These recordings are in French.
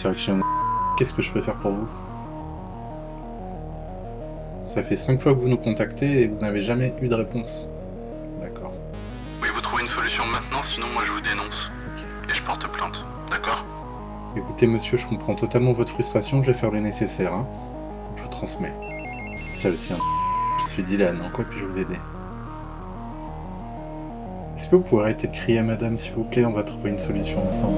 Direction. Qu'est-ce que je peux faire pour vous? Ça fait 5 fois que vous nous contactez et vous n'avez jamais eu de réponse. D'accord. Oui, vous trouvez une solution maintenant, sinon moi je vous dénonce. Et je porte plainte, d'accord? Écoutez monsieur, je comprends totalement votre frustration, je vais faire le nécessaire, hein. Je vous transmets. Ça aussi, je suis Dylan, en quoi puis-je vous aider? Est-ce que vous pouvez arrêter de crier à madame, s'il vous plaît? On va trouver une solution ensemble.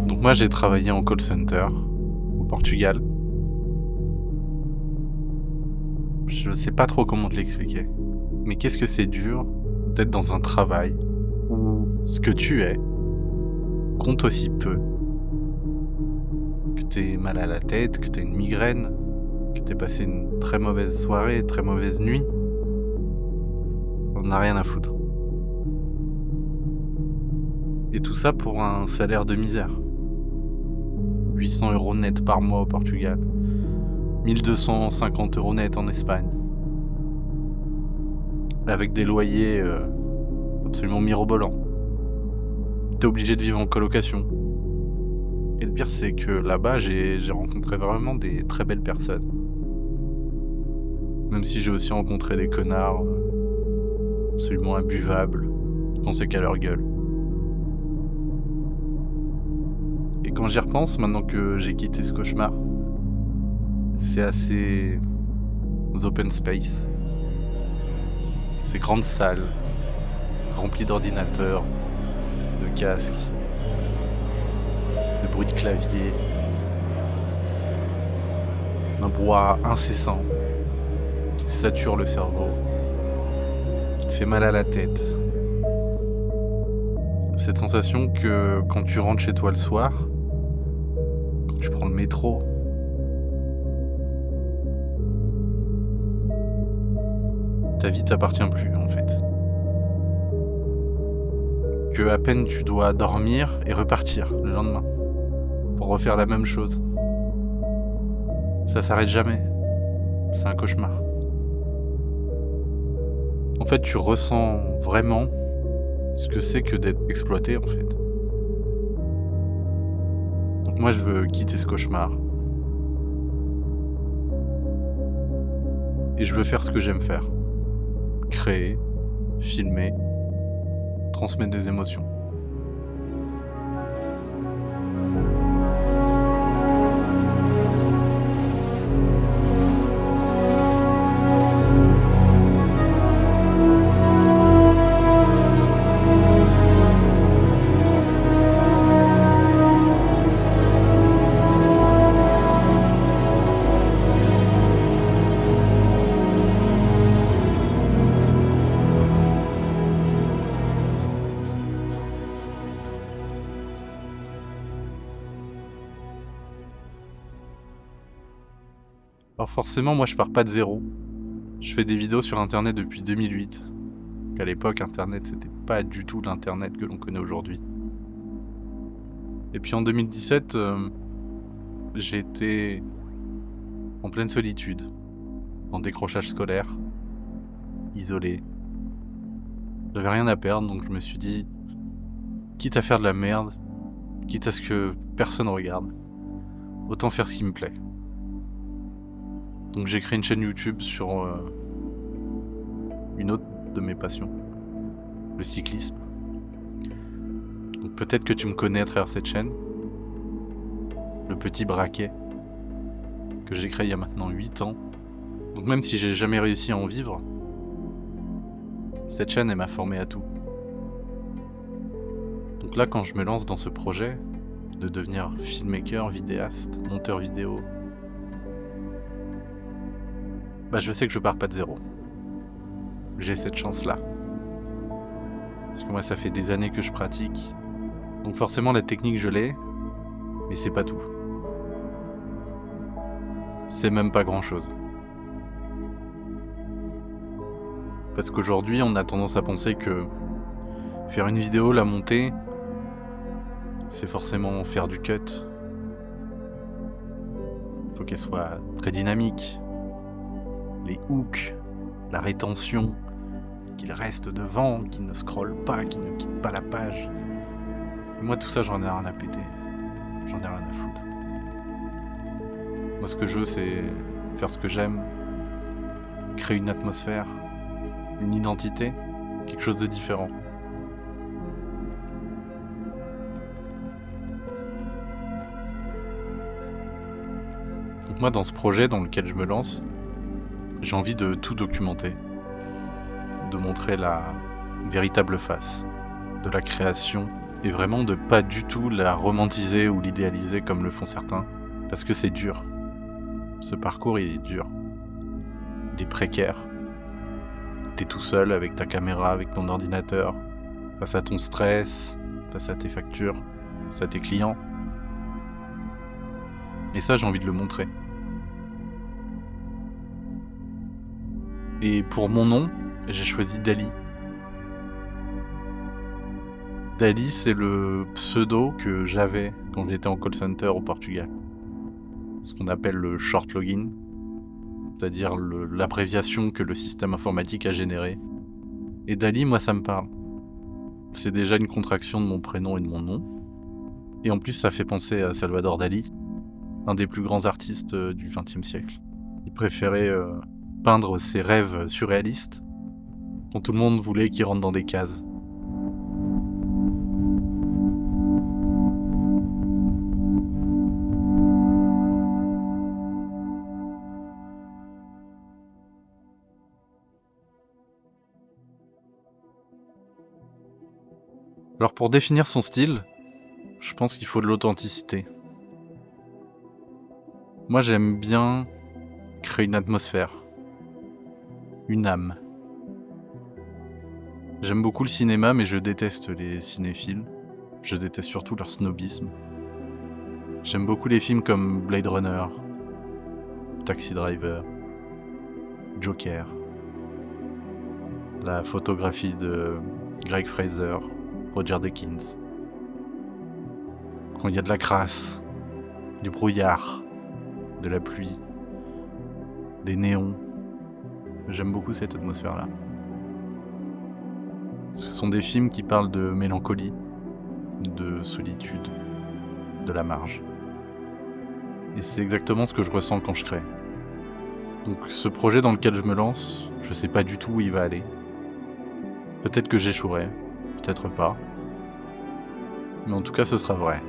Donc moi j'ai travaillé en call center au Portugal. Je sais pas trop comment te l'expliquer. Mais qu'est-ce que c'est dur d'être dans un travail où ce que tu es compte aussi peu. Que t'aies mal à la tête, que t'aies une migraine, que t'aies passé une très mauvaise soirée, très mauvaise nuit. On n'a rien à foutre. Et tout ça pour un salaire de misère. 800 € net par mois au Portugal. 1250 € net en Espagne. Avec des loyers absolument mirobolants. T'es obligé de vivre en colocation. Et le pire, c'est que là-bas, j'ai rencontré vraiment des très belles personnes. Même si j'ai aussi rencontré des connards absolument imbuvables, qui pensaient qu'à leur gueule. Et quand j'y repense, maintenant que j'ai quitté ce cauchemar, c'est assez open space. Ces grandes salles, remplies d'ordinateurs, de casques, de bruits de clavier, d'un brouhaha incessant qui te sature le cerveau, qui te fait mal à la tête. Cette sensation que quand tu rentres chez toi le soir, quand tu prends le métro, ta vie t'appartient plus en fait. Que à peine tu dois dormir et repartir le lendemain pour refaire la même chose. Ça s'arrête jamais. C'est un cauchemar. En fait, tu ressens vraiment ce que c'est que d'être exploité en fait. Donc moi je veux quitter ce cauchemar. Et je veux faire ce que j'aime faire. Créer, filmer, transmettre des émotions. Alors forcément, moi je pars pas de zéro. Je fais des vidéos sur internet depuis 2008. À l'époque, internet c'était pas du tout l'internet que l'on connaît aujourd'hui. Et puis en 2017, j'ai été en pleine solitude, en décrochage scolaire, isolé. J'avais rien à perdre, donc je me suis dit, quitte à faire de la merde, quitte à ce que personne regarde, autant faire ce qui me plaît. Donc j'ai créé une chaîne YouTube sur une autre de mes passions, le cyclisme. Donc peut-être que tu me connais à travers cette chaîne, le petit braquet, que j'ai créé il y a maintenant 8 ans. Donc même si j'ai jamais réussi à en vivre, cette chaîne elle m'a formé à tout. Donc là quand je me lance dans ce projet de devenir filmmaker, vidéaste, monteur vidéo, je sais que je pars pas de zéro. J'ai cette chance-là. Parce que moi, ça fait des années que je pratique. Donc forcément, la technique, je l'ai. Mais c'est pas tout. C'est même pas grand-chose. Parce qu'aujourd'hui, on a tendance à penser que faire une vidéo, la monter, c'est forcément faire du cut. Faut qu'elle soit très dynamique. Les hooks, la rétention, qu'il reste devant, qu'il ne scrolle pas, qu'il ne quitte pas la page. Et moi, tout ça, j'en ai rien à péter. J'en ai rien à foutre. Moi, ce que je veux, c'est faire ce que j'aime, créer une atmosphère, une identité, quelque chose de différent. Donc moi, dans ce projet dans lequel je me lance, j'ai envie de tout documenter, de montrer la véritable face de la création et vraiment de pas du tout la romantiser ou l'idéaliser comme le font certains, parce que c'est dur. Ce parcours, il est dur. Il est précaire. T'es tout seul avec ta caméra, avec ton ordinateur, face à ton stress, face à tes factures, face à tes clients. Et ça, j'ai envie de le montrer. Et pour mon nom, j'ai choisi Dali. Dali, c'est le pseudo que j'avais quand j'étais en call center au Portugal. Ce qu'on appelle le short login, c'est-à-dire l'abréviation que le système informatique a générée. Et Dali, moi, ça me parle. C'est déjà une contraction de mon prénom et de mon nom. Et en plus, ça fait penser à Salvador Dali, un des plus grands artistes du XXe siècle. Il préférait peindre ses rêves surréalistes, dont tout le monde voulait qu'il rentre dans des cases. Alors pour définir son style, je pense qu'il faut de l'authenticité. Moi j'aime bien créer une atmosphère, une âme. J'aime beaucoup le cinéma mais je déteste les cinéphiles. Je déteste surtout leur snobisme. J'aime beaucoup les films comme Blade Runner, Taxi Driver, Joker, la photographie de Greg Fraser, Roger Deakins. Quand il y a de la crasse, du brouillard, de la pluie, des néons, j'aime beaucoup cette atmosphère-là. Ce sont des films qui parlent de mélancolie, de solitude, de la marge. Et c'est exactement ce que je ressens quand je crée. Donc ce projet dans lequel je me lance, je sais pas du tout où il va aller. Peut-être que j'échouerai, peut-être pas. Mais en tout cas, ce sera vrai.